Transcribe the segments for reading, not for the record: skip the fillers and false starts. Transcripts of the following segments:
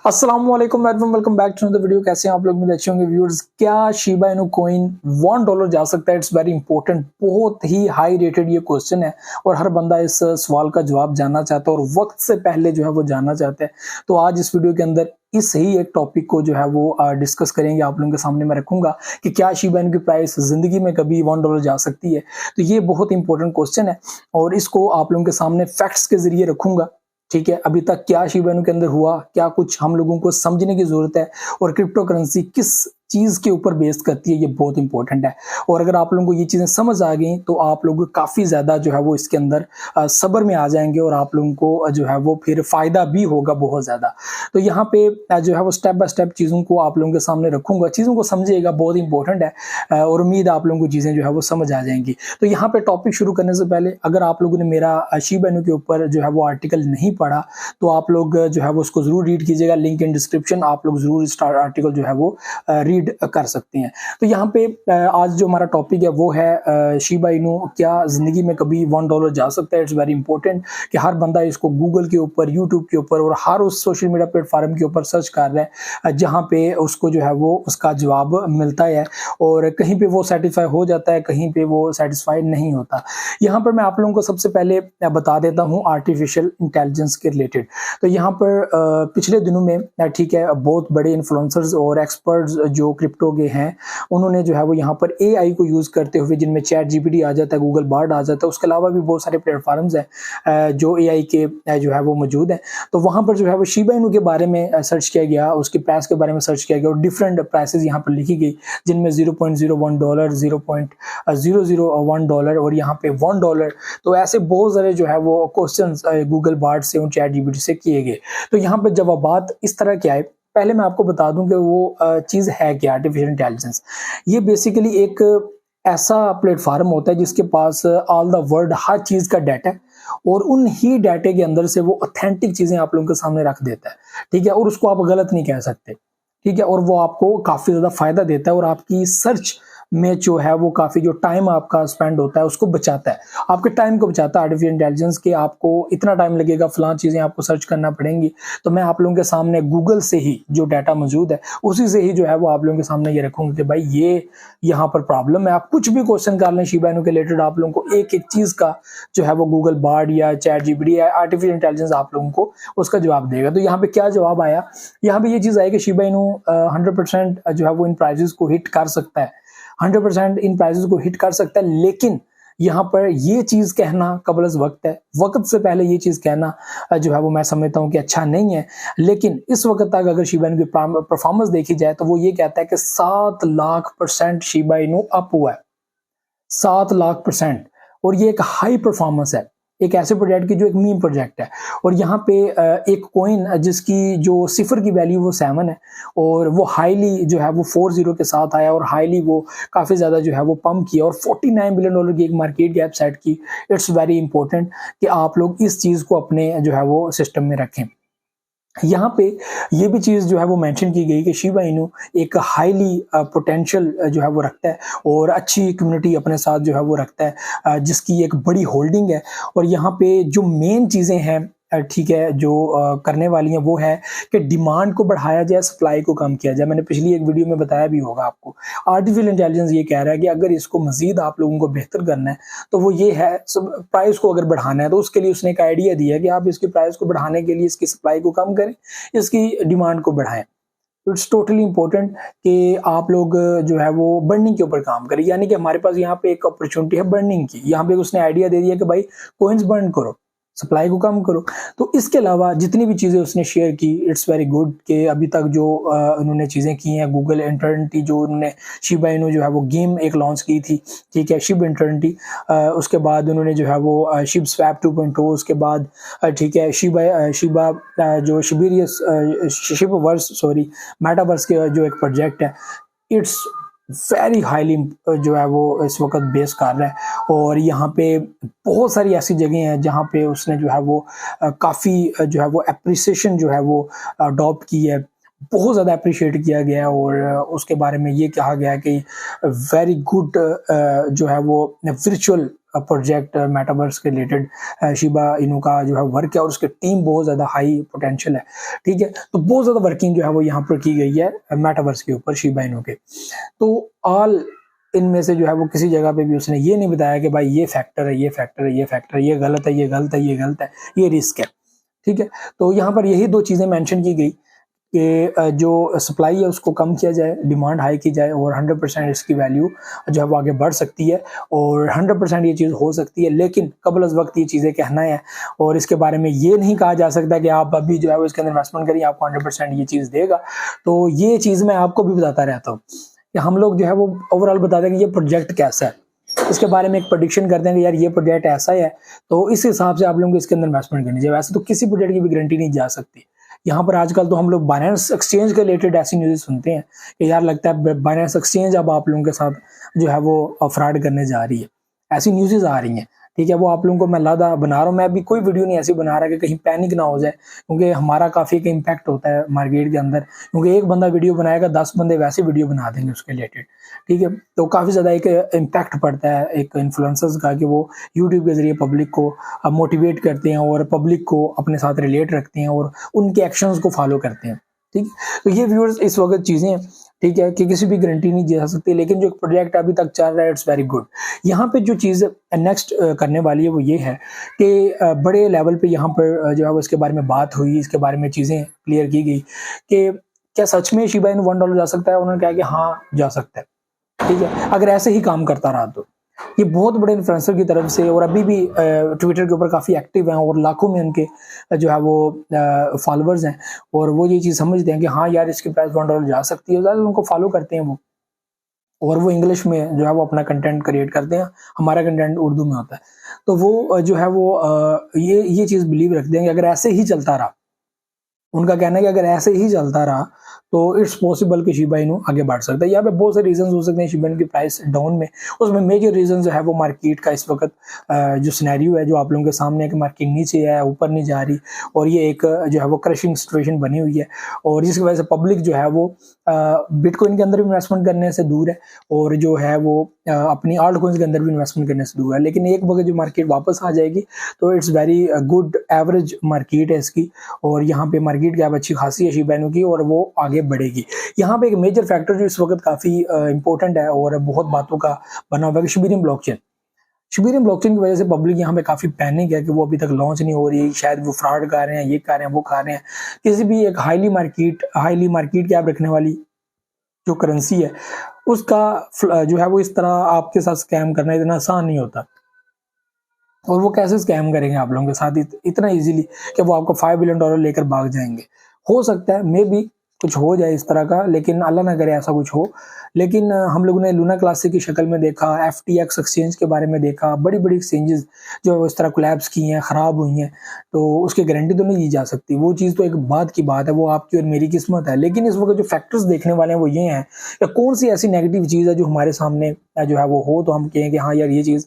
अस्सलाम वालेकुम everyone, welcome back to the video. कैसे हैं आप लोग? मेरे अच्छे होंगे व्यूअर्स। क्या शिबा इनू कॉइन $1 जा सकता है? इट्स वेरी इंपॉर्टेंट, बहुत ही हाई रेटेड ये क्वेश्चन है और हर बंदा इस सवाल का जवाब जानना चाहता है और वक्त से पहले जो है वो जानना चाहता है। तो आज इस वीडियो के अंदर इस ही एक टॉपिक को जो है वो डिस्कस करेंगे। आप लोगों के सामने मैं रखूंगा कि क्या शिबा इनू की प्राइस जिंदगी में कभी $1 जा सकती है। तो ये बहुत इंपॉर्टेंट क्वेश्चन है और इसको आप लोगों के सामने फैक्ट्स के जरिए रखूंगा। ठीक है, अभी तक क्या शिबा इनू के अंदर हुआ, क्या कुछ हम लोगों को समझने की जरूरत है और क्रिप्टो करेंसी किस चीज के ऊपर बेस करती है, ये बहुत इंपॉर्टेंट है। और अगर आप लोगों को ये चीजें समझ आ गई तो आप लोग काफी ज्यादा जो है वो इसके अंदर सब्र में आ जाएंगे और आप लोगों को जो है वो फिर फायदा भी होगा बहुत ज्यादा। तो यहाँ पे जो है वो स्टेप बाय स्टेप चीजों को आप लोगों के सामने रखूंगा, चीजों को समझिएगा, बहुत इंपॉर्टेंट है और उम्मीद है आप लोगों को चीजें जो है वो समझ आ जाएंगी। तो यहाँ पे टॉपिक शुरू करने से पहले अगर आप लोगों ने मेरा शिबा इनू के ऊपर जो है वो आर्टिकल नहीं पढ़ा तो आप लोग जो है वो उसको जरूर रीड कीजिएगा, लिंक इन डिस्क्रिप्शन, आप लोग जरूर इस आर्टिकल जो है वो रीड कर सकते हैं। तो यहाँ पे आज जो हमारा टॉपिक है वो है शिबा इनू क्या जिंदगी में कभी $1 जा सकता है। इट्स वेरी इंपॉर्टेंट कि हर बंदा इसको गूगल के ऊपर, यूट्यूब के ऊपर और हर उस सोशल मीडिया प्लेटफॉर्म के ऊपर सर्च कर रहा है जहाँ पे उसको जो है वो उसका जवाब मिलता है और कहीं पे वो सेटिस्फाई हो जाता है, कहीं पे वो सेटिस्फाई नहीं होता। यहाँ पर मैं आप लोगों को सबसे पहले बता देता हूँ आर्टिफिशियल इंटेलिजेंस के रिलेटेड। तो यहाँ पर पिछले दिनों में ठीक है बहुत बड़े इन्फ्लुएंसर्स और एक्सपर्ट्स जो क्रिप्टो के हैं उन्होंने जो है वो यहाँ पर एआई को यूज करते हुए, जिनमें चैट जीपीटी आ जाता है, गूगल बार्ड आ जाता है, उसके अलावा भी बहुत सारे प्लेटफॉर्म्स हैं जो एआई के जो है वो मौजूद हैं। तो वहाँ पर जो है वो शिबा इनू के बारे में सर्च किया गया, उसके प्राइस के बारे में सर्च किया गया और डिफरेंट प्राइसेस यहाँ पर लिखी गई, जिनमें $0.01, $0.001 और यहाँ पे $1। तो ऐसे बहुत सारे जो है वो क्वेश्चंस गूगल बार्ड से और चैट जीपीटी से किए गए। तो यहाँ पे जवाबात इस तरह के आए। पहले मैं आपको बता दूं कि वो चीज है क्या आर्टिफिशियल इंटेलिजेंस। ये बेसिकली एक ऐसा प्लेटफॉर्म होता है जिसके पास ऑल द वर्ल्ड हर चीज का डाटा है और उन ही डाटे के अंदर से वो ऑथेंटिक चीजें आप लोगों के सामने रख देता है। ठीक है, और उसको आप गलत नहीं कह सकते। ठीक है, और वो आपको काफी ज्यादा फायदा देता है और आपकी सर्च में जो है वो काफी जो टाइम आपका स्पेंड होता है उसको बचाता है, आपके टाइम को बचाता है आर्टिफिशियल इंटेलिजेंस के। आपको इतना टाइम लगेगा, फलां चीजें आपको सर्च करना पड़ेंगी, तो मैं आप लोगों के सामने गूगल से ही जो डाटा मौजूद है उसी से ही जो है वो आप लोगों के सामने ये रखूंगा कि भाई ये यहाँ पर प्रॉब्लम है। आप कुछ भी क्वेश्चन कर लें शिबा इनू के रिलेटेड, आप लोगों को एक एक चीज का जो है वो गूगल बार्ड या चैट जीपीटी या आर्टिफिशियल इंटेलिजेंस आप लोगों को उसका जवाब देगा। तो यहाँ पे क्या जवाब आया, यहाँ पे ये चीज आई कि शिबा इनू 100% जो है वो इन प्राइजेस को हिट कर सकता है, 100% इन प्राइसेस को हिट कर सकता है। लेकिन यहाँ पर ये चीज कहना कबल वक्त है, वक्त से पहले ये चीज कहना जो है वो मैं समझता हूँ कि अच्छा नहीं है। लेकिन इस वक्त तक अगर शिबा इनू की परफॉर्मेंस देखी जाए तो वो ये कहता है कि 7 लाख% शिबा इनू अप हुआ है, 7 लाख%। और ये एक हाई परफॉर्मेंस है एक ऐसे प्रोजेक्ट की जो एक मीम प्रोजेक्ट है। और यहाँ पे एक कॉइन जिसकी जो सिफर की वैल्यू वो 7 है और वो हाईली जो है वो 40 के साथ आया और हाईली वो काफी ज्यादा जो है वो पंप किया और $49 बिलियन की एक मार्केट गैप सेट की। इट्स वेरी इंपॉर्टेंट कि आप लोग इस चीज को अपने जो है वो सिस्टम में रखें। यहाँ पे ये भी चीज जो है वो मेंशन की गई कि शिबा इनू एक हाईली पोटेंशियल जो है वो रखता है और अच्छी कम्युनिटी अपने साथ जो है वो रखता है, जिसकी एक बड़ी होल्डिंग है। और यहाँ पे जो मेन चीजें हैं ठीक है जो करने वाली हैं वो है कि डिमांड को बढ़ाया जाए, सप्लाई को कम किया जाए। मैंने पिछली एक वीडियो में बताया भी होगा आपको। आर्टिफिशियल इंटेलिजेंस ये कह रहा है कि अगर इसको मजीद आप लोगों को बेहतर करना है तो वो ये है प्राइस को अगर बढ़ाना है तो उसके लिए उसने एक आइडिया दिया कि आप इसकी प्राइस को बढ़ाने के लिए इसकी सप्लाई को कम करें, इसकी डिमांड को बढ़ाएं। इट्स टोटली इंपॉर्टेंट कि आप लोग जो है वो बर्निंग के ऊपर काम करें, यानी कि हमारे पास यहाँ पे एक अपॉर्चुनिटी है बर्निंग की। यहाँ पे उसने आइडिया दे दिया कि भाई कॉइन्स बर्न करो, सप्लाई को कम करो। तो इसके अलावा जितनी भी चीजें उसने शेयर की, इट्स वेरी गुड कि अभी तक जो उन्होंने चीजें की हैं, गूगल इंटरनिटी जो उन्होंने शिबा इनू जो है वो गेम एक लॉन्च की थी, ठीक है, शिब इंटरनिटी। उसके बाद उन्होंने जो है वो शिब स्वैप 2.0, उसके बाद ठीक है शिबा जो शिबेरियस शिब वर्स सॉरी मेटावर्स के जो एक प्रोजेक्ट है, इट्स वेरी हाईली जो है वो इस वक्त बेस कर रहा है। और यहाँ पे बहुत सारी ऐसी जगह हैं जहाँ पे उसने जो है वो काफ़ी जो है वो एप्रिसिएशन जो है वो अडॉप्ट की है, बहुत ज़्यादा अप्रिशिएट किया गया और उसके बारे में ये कहा गया कि वेरी गुड जो है वो वर्चुअल प्रोजेक्ट मेटावर्स के रिलेटेड शिबा इनू का जो है वर्क है और उसकी टीम बहुत ज़्यादा हाई पोटेंशियल है, ठीक है। तो बहुत ज़्यादा वर्किंग जो है वो यहाँ पर की गई है मेटावर्स के ऊपर शिबा इनू के। तो ऑल इनमें से जो है वो किसी जगह पे भी उसने ये नहीं बताया कि भाई ये फैक्टर है, ये फैक्टर है, ये फैक्टर है, ये गलत है, ये गलत है, ये गलत है, ये रिस्क है, ठीक है। तो यहाँ पर यही दो चीज़ें मेंशन की गई कि जो सप्लाई है उसको कम किया जाए, डिमांड हाई की जाए और 100% इसकी वैल्यू जो है वो आगे बढ़ सकती है और 100% ये चीज़ हो सकती है। लेकिन कबल अज़ वक्त ये चीज़ें कहना है और इसके बारे में ये नहीं कहा जा सकता कि आप अभी जो है वो इसके अंदर इन्वेस्टमेंट करिए, आपको 100% ये चीज़ देगा। तो ये चीज़ मैं आपको भी बताता रहता हूँ कि हम लोग जो है वो ओवरऑल बताते हैं कि ये प्रोजेक्ट कैसा है, इसके बारे में एक प्रेडिक्शन करते हैं कि यार ये प्रोजेक्ट ऐसा है, तो इस हिसाब से आप लोगों को इसके अंदर इन्वेस्टमेंट करनी चाहिए। वैसे तो किसी प्रोजेक्ट की भी गारंटी नहीं जा सकती। यहाँ पर आजकल तो हम लोग बाइनेंस एक्सचेंज के रिलेटेड ऐसी न्यूज़ सुनते हैं कि यार लगता है बाइनेंस एक्सचेंज अब आप लोगों के साथ जो है वो फ्रॉड करने जा रही है, ऐसी न्यूज़ आ रही हैं, ठीक है। वो आप लोगों को मैं लादा बना रहा हूँ, मैं अभी कोई वीडियो नहीं ऐसी बना रहा कि कहीं पैनिक ना हो जाए, क्योंकि हमारा काफ़ी एक इम्पैक्ट होता है मार्केट के अंदर, क्योंकि एक बंदा वीडियो बनाएगा 10 बंदे वैसे वीडियो बना देंगे उसके रिलेटेड, ठीक है। तो काफ़ी ज़्यादा एक इम्पैक्ट पड़ता है एक इन्फ्लुएंसर्स का कि वो यूट्यूब के ज़रिए पब्लिक को मोटिवेट करते हैं और पब्लिक को अपने साथ रिलेट रखते हैं और उनके एक्शंस को फॉलो करते हैं, ठीक है। तो ये व्यूअर्स इस वक्त चीज़ें, ठीक है, कि किसी भी गारंटी नहीं जा सकती, लेकिन जो प्रोजेक्ट अभी तक चल रहा है इट्स वेरी गुड। यहाँ पे जो चीज़ नेक्स्ट करने वाली है वो ये है कि बड़े लेवल पे यहाँ पर जो है वो इसके बारे में बात हुई, इसके बारे में चीज़ें क्लियर की गई कि क्या सच में शिबा इनु $1 जा सकता है। उन्होंने कहा कि हाँ जा सकता है, ठीक है, अगर ऐसे ही काम करता रहा तो। ये बहुत बड़े इन्फ्लुएंसर की तरफ से और अभी भी ट्विटर के ऊपर काफ़ी एक्टिव हैं और लाखों में उनके जो है वो फॉलोअर्स हैं और वो ये चीज़ समझते हैं कि हाँ यार इसकी प्राइस $1 जा सकती है, ज़्यादा उनको फॉलो करते हैं वो, और वो इंग्लिश में जो है वो अपना कंटेंट क्रिएट करते हैं, हमारा कंटेंट उर्दू में होता है। तो वो जो है वो ये चीज़ बिलीव रखते हैं कि अगर ऐसे ही चलता रहा, उनका कहना है कि अगर ऐसे ही चलता रहा तो इट्स पॉसिबल कि शिबा इनु आगे बढ़ सकता है। यहाँ पे बहुत से रीजंस हो सकते हैं शिबा इनु की प्राइस डाउन में। उसमें मेजर रीजन जो है वो मार्केट का इस वक्त जो सिनेरियो है जो आप लोगों के सामने है कि मार्केट नीचे है, ऊपर नहीं जा रही और ये एक जो है वो क्रशिंग सिचुएशन बनी हुई है और जिसकी वजह से पब्लिक जो है वो बिटकॉइन के अंदर भी इन्वेस्टमेंट करने से दूर है और जो है वो अपनी आल्ट कॉइन्स के अंदर भी इन्वेस्टमेंट करने से दूर है। लेकिन एक वक्त जो मार्केट वापस आ जाएगी तो it's very good average market है इसकी और यहाँ पे मार्केट कैप अच्छी खासी है शिबा इनु की और वो आगे बढ़ेगी। यहाँ पे एक मेजर फैक्टर जो इस वक्त काफ़ी इंपॉर्टेंट है और बहुत बातों का बना हुआ है शिबेरियम ब्लॉकचेन। शिबेरियम ब्लॉकचेन की वजह से पब्लिक यहाँ पे काफ़ी पैनिक है कि वो अभी तक लॉन्च नहीं हो रही, शायद वो फ्रॉड कर रहे हैं, ये कर रहे हैं, वो कर रहे हैं। किसी भी एक हाईली मार्केट कैप रखने वाली जो करेंसी है उसका जो है वो इस तरह आपके साथ स्कैम करना इतना आसान नहीं होता। और वो कैसे स्कैम करेंगे आप लोगों के साथ इतना इजीली कि वो आपको $5 बिलियन लेकर भाग जाएंगे। हो सकता है मे बी कुछ हो जाए इस तरह का, लेकिन अल्लाह ना करे ऐसा कुछ हो। लेकिन हम लोगों ने लूना क्लासिक की शक्ल में देखा, FTX एक्सचेंज के बारे में देखा, बड़ी बड़ी एक्सचेंजेस जो इस तरह कोलैप्स की हैं, ख़राब हुई हैं, तो उसकी गारंटी तो नहीं दी जा सकती। वो चीज़ तो एक बात की बात है, वो आपकी और मेरी किस्मत है। लेकिन इस वक्त जो फैक्टर्स देखने वाले हैं वो ये हैं कि कौन सी ऐसी नेगेटिव चीज़ है जो हमारे सामने जो है वो हो तो हम कहें कि हाँ यार ये चीज़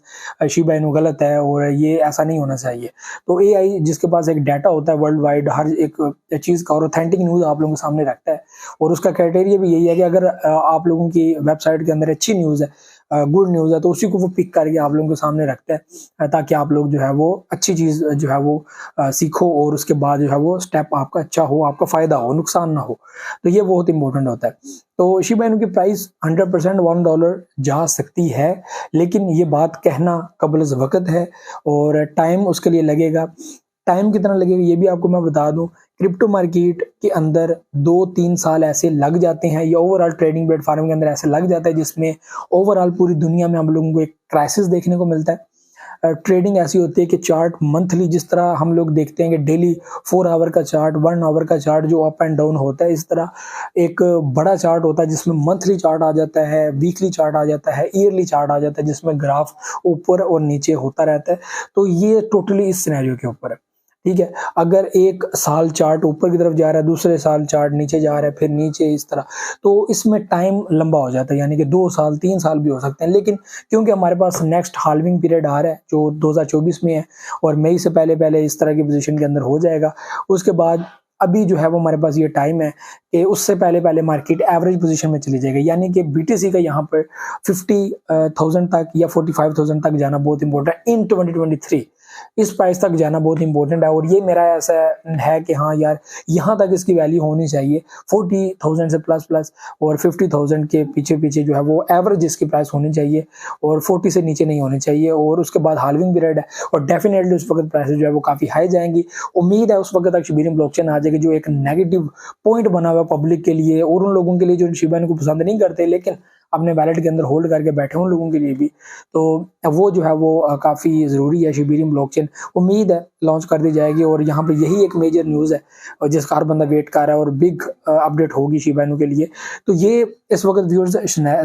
शिबा इनु गलत है और ये ऐसा नहीं होना चाहिए। तो AI जिसके पास एक डाटा होता है वर्ल्ड वाइड हर एक चीज़ का और ऑथेंटिक न्यूज़ आप लोगों के सामने रखता है और उसका क्राइटेरिया भी यही है कि अगर आप लोगों की वेबसाइट के अंदर अच्छी न्यूज़ है, गुड न्यूज़ है, तो उसी को वो पिक करके आप लोगों के सामने रखता है ताकि आप लोग जो है वो अच्छी चीज़ जो है वो सीखो और उसके बाद जो है वो स्टेप आपका अच्छा हो, आपका फ़ायदा हो, नुकसान ना हो। तो ये बहुत इंपॉर्टेंट होता है। तो शिबा इनु की प्राइस 100% $1 जा सकती है, लेकिन ये बात कहना कबल वक्त है और टाइम उसके लिए लगेगा। टाइम कितना लगेगा ये भी आपको मैं बता दूं, क्रिप्टो मार्केट के अंदर 2-3 साल ऐसे लग जाते हैं या ओवरऑल ट्रेडिंग प्लेटफॉर्म के अंदर ऐसे लग जाता है जिसमें ओवरऑल पूरी दुनिया में हम लोगों को एक क्राइसिस देखने को मिलता है। ट्रेडिंग ऐसी होती है कि चार्ट मंथली जिस तरह हम लोग देखते हैं कि डेली 4 आवर का चार्ट, 1 आवर का चार्ट जो अप एंड डाउन होता है, इस तरह एक बड़ा चार्ट होता है जिसमें मंथली चार्ट आ जाता है, वीकली चार्ट आ जाता है, ईयरली चार्ट आ जाता है जिसमें ग्राफ ऊपर और नीचे होता रहता है। तो ये टोटली इस सिनेरियो के ऊपर है, ठीक है। अगर एक साल चार्ट ऊपर की तरफ जा रहा है, दूसरे साल चार्ट नीचे जा रहा है, फिर नीचे, इस तरह, तो इसमें टाइम लंबा हो जाता है, यानी कि 2 साल 3 साल भी हो सकते हैं। लेकिन क्योंकि हमारे पास नेक्स्ट हाल्विंग पीरियड आ रहा है जो 2024 में है और मई से पहले पहले इस तरह की पोजीशन के अंदर हो जाएगा, उसके बाद अभी जो है वो हमारे पास ये टाइम है कि उससे पहले पहले मार्केट एवरेज पोजीशन में चली जाएगी, यानी कि BTC का यहाँ पर 50,000 तक या 45,000 तक जाना बहुत इंपॉर्टेंट है इन 2023। इस प्राइस तक जाना बहुत इंपॉर्टेंट है, और ये मेरा ऐसा है कि हाँ यार यहाँ तक इसकी वैल्यू होनी चाहिए 40,000 से प्लस प्लस, और 50,000 के पीछे पीछे जो है वो एवरेज इसकी प्राइस होनी चाहिए, और 40 से नीचे नहीं होनी चाहिए। और उसके बाद हाल्विंग पीरियड है, और डेफिनेटली उस वक्त प्राइस जो है वो काफ़ी हाई जाएंगी। उम्मीद है उस वक्त तक शिबा ब्लॉकचेन आ जाएगी, जो एक नेगेटिव पॉइंट बना हुआ पब्लिक के लिए और उन लोगों के लिए जो शिबा को पसंद नहीं करते लेकिन अपने वैलेट के अंदर होल्ड करके बैठे उन लोगों के लिए भी। तो वो जो है वो काफ़ी ज़रूरी है शिबा ब्लॉकचेन। उम्मीद है लॉन्च कर दी जाएगी, और यहाँ पे यही एक मेजर न्यूज़ है और जिसका हर बंदा वेट कर रहा है, और बिग अपडेट होगी शिबा के लिए। तो ये इस वक्त व्यूअर्स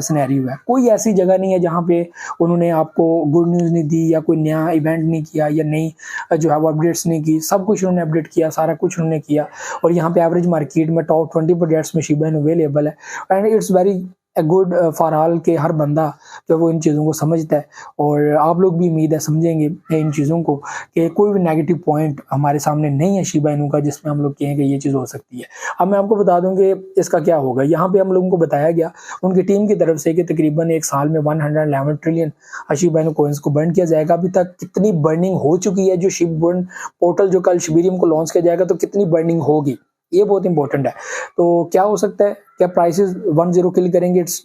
सिनेरियो है, कोई ऐसी जगह नहीं है जहाँ पे उन्होंने आपको गुड न्यूज़ नहीं दी या कोई नया इवेंट नहीं किया या नई जो है वो अपडेट्स नहीं की। सब कुछ उन्होंने अपडेट किया, सारा कुछ उन्होंने किया, और यहाँ पे एवरेज मार्केट में टॉप 20 प्रोजेक्ट्स में शिबा अवेलेबल है। And it's very good for all के हर बंदा जो वो इन चीज़ों को समझता है, और आप लोग भी उम्मीद है समझेंगे इन चीज़ों को कि कोई भी नेगेटिव पॉइंट हमारे सामने नहीं है शिबा इनू का जिसमें हम लोग कहें कि ये चीज़ हो सकती है। अब मैं आपको बता दूं कि इसका क्या होगा। यहाँ पे हम लोगों को बताया गया उनकी टीम की तरफ से कि तकरीबन एक साल में 111 ट्रिलियन शिबा इनू कॉइन्स को बर्न किया जाएगा। अभी तक कितनी बर्निंग हो चुकी है, जो शिब बर्न पोर्टल जो कल शिबेरियम को लॉन्च किया जाएगा तो कितनी बर्निंग होगी, ये बहुत इंपॉर्टेंट है। तो क्या हो सकता है, क्या प्राइसेस 10 किल करेंगे, इट्स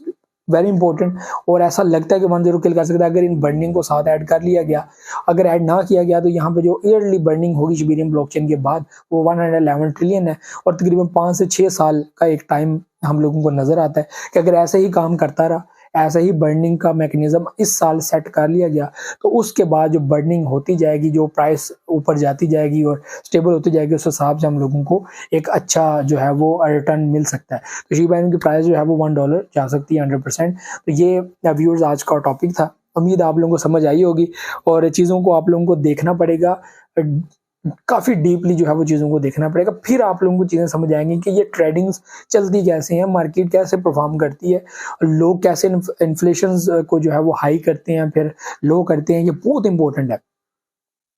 वेरी इंपॉर्टेंट। और ऐसा लगता है कि 10 किल कर सकता है अगर इन बर्निंग को साथ ऐड कर लिया गया। अगर ऐड ना किया गया तो यहाँ पे जो ईयरली बर्निंग होगी शिबेरियम ब्लॉकचेन के बाद वो 111 ट्रिलियन है, और तकरीबन 5 से 6 साल का एक टाइम हम लोगों को नजर आता है कि अगर ऐसे ही काम करता रहा, ऐसा ही बर्निंग का मैकेनिज्म इस साल सेट कर लिया गया, तो उसके बाद जो बर्निंग होती जाएगी, जो प्राइस ऊपर जाती जाएगी और स्टेबल होती जाएगी, उस हिसाब से हम लोगों को एक अच्छा जो है वो रिटर्न मिल सकता है। तो शिबा इनू की प्राइस जो है वो $1 जा सकती है 100%। तो ये व्यूअर्स आज का टॉपिक था। उम्मीद आप लोगों को समझ आई होगी, और चीज़ों को आप लोगों को देखना पड़ेगा, काफ़ी डीपली जो है वो चीज़ों को देखना पड़ेगा, फिर आप लोगों को चीज़ें समझ आएंगी कि ये ट्रेडिंग्स चलती कैसे हैं, मार्केट कैसे परफॉर्म करती है, लोग कैसे इन्फ्लेशन को जो है वो हाई करते हैं फिर लो करते हैं। ये बहुत इंपॉर्टेंट है।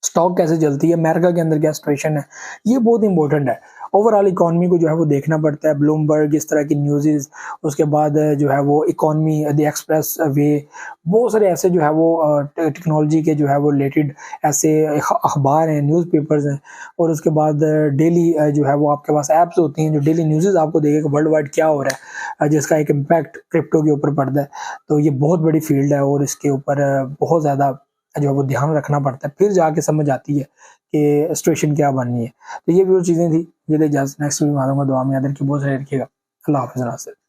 स्टॉक कैसे चलती है, अमेरिका के अंदर क्या सिचुएशन है, ये बहुत इंपॉर्टेंट है। ओवरऑल इकोनॉमी को जो है वो देखना पड़ता है, ब्लूमबर्ग इस तरह की न्यूज़, उसके बाद जो है वो इकोनॉमी द एक्सप्रेस वे, बहुत सारे ऐसे जो है वो टेक्नोलॉजी के जो है वो रिलेटेड ऐसे अखबार हैं, न्यूज़पेपर्स हैं, और उसके बाद डेली जो है वो आपके पास ऐप्स होती हैं जो डेली न्यूज़ आपको देखेगा वर्ल्ड वाइड क्या हो रहा है, जिसका एक इम्पैक्ट क्रिप्टो के ऊपर पड़ता है। तो ये बहुत बड़ी फील्ड है, और इसके ऊपर बहुत ज़्यादा जो है वो ध्यान रखना पड़ता है, फिर जाके समझ आती है कि सिचुएशन क्या बननी है। तो ये भी वो चीज़ें थी। ये इजाज़त, नेक्स्ट वीडियो में आऊँगा। दुआ में याद रखिए, बहुत सारे रखिएगा। अल्लाह हाफ़िज़।